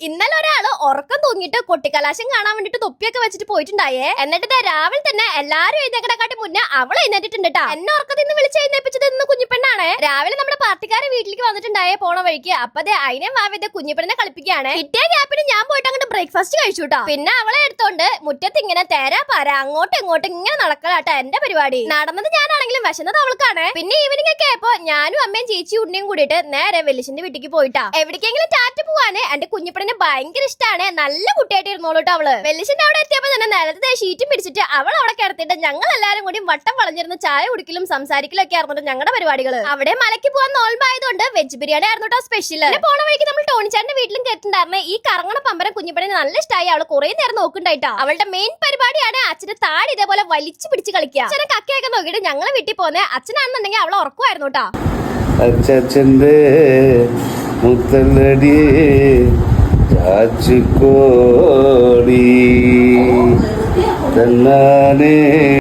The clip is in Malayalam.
ഇന്നലെ ഒരാള് ഉറക്കം തൂങ്ങിയിട്ട് കൊട്ടിക്കലാശം കാണാൻ വേണ്ടിട്ട് തൊപ്പിയൊക്കെ വെച്ചിട്ട് പോയിട്ടുണ്ടായേ. എന്നിട്ട് രാവിലെ തന്നെ എല്ലാരും എഴുന്നേക്കടക്കാട്ടി മുന്നേ അവൾ എഴുന്നേറ്റിട്ടുണ്ട് ട്ടാ. എന്നെ ഉറക്കത്തിൽ നിന്ന് വിളിച്ച് എഴുന്നേപ്പിച്ചത് ഇന്ന് കുഞ്ഞിപ്പെണ്ണാണ്. രാവിലെ നമ്മുടെ പാർട്ടിക്കാരെ വീട്ടിലേക്ക് വന്നിട്ടുണ്ടായേ പോണ വഴിക്ക്. അപ്പതേ അതിനെ വാവിത കുഞ്ഞിപ്പെണ്ണെ കളിപ്പിക്കുകയാണ്. കിട്ടിയ ഗ്യാപ്പിന് ഞാൻ പോയിട്ട് അങ്ങോട്ട് ബ്രേക്ക്ഫാസ്റ്റ് കഴിച്ചു ട്ടാ. പിന്നെ അവളെ എടുത്തോണ്ട് മുറ്റത്ത് ഇങ്ങനെ തേരാ പാര അങ്ങോട്ടും ഇങ്ങോട്ടും ഇങ്ങനെ നടക്കലാട്ടാ എന്റെ പരിപാടി. നടന്നത് ഞാനാണെങ്കിലും വിശന്നത് അവൾക്കാണ്. പിന്നെ ഈവനിങ് ഒക്കെ ആയപ്പോ ഞാനും അമ്മയും ചേച്ചി ഉണ്ണിയും കൂടിയിട്ട് നേരെ വെല്ലിശന്റെ വീട്ടിലേക്ക് പോയിട്ടാ. എവിടേക്കെങ്കിലും ടാറ്റ പോവാന് എന്റെ കുഞ്ഞിപ്പെണ്ണ ഭയങ്കര ഇഷ്ടമാണ്. നല്ല കുട്ടിയായിട്ട് ഇരുന്നോളൂട്ടോ അവള്. വെല്ലിശന്റെ അവിടെ എത്തിയപ്പോ തന്നെ നിലത്തെ ഷീറ്റും പിടിച്ചിട്ട് അവൾ അവിടെ കിടത്തിയിട്ട് ഞങ്ങൾ എല്ലാരും കൂടി വട്ടം വളഞ്ഞിരുന്ന് ചായ കുടിക്കലും സംസാരിക്കലും ഒക്കെ ആയിരുന്നു ഞങ്ങളുടെ പരിപാടികള്. അവിടെ മലയ്ക്ക് പോകാൻ നോൽമ്പായതുകൊണ്ട് വെജ് ബിരിയാണി ആയിരുന്നു സ്പെഷ്യൽ. പോണ വഴിക്ക് നമ്മൾ ടോണിച്ചാന്റെ വീട്ടിലും കേട്ടിട്ടുണ്ടായിരുന്നു. ഈ കറങ്ങണ പമ്പരം കുഞ്ഞിപ്പണി നല്ല ഇഷ്ടമായി. അവള് കുറെ നേരം നോക്കുന്നുണ്ടായിട്ടാ. അവളുടെ മെയിൻ പരിപാടിയാണ് അച്ഛന്റെ താടി ഇതേപോലെ വലിച്ചു പിടിച്ച് കളിക്കുക. അച്ഛനെ കക്കയൊക്കെ നോക്കിയിട്ട് ഞങ്ങളെ വീട്ടിൽ പോന്നെ. അച്ഛനാണെന്നുണ്ടെങ്കിൽ അവളെ ഉറക്കുമായിരുന്നു കേട്ടാ. അച്ഛന്റെ മുത്തല്ലടി ചാച്ചുക്കോടി തന്നാനേ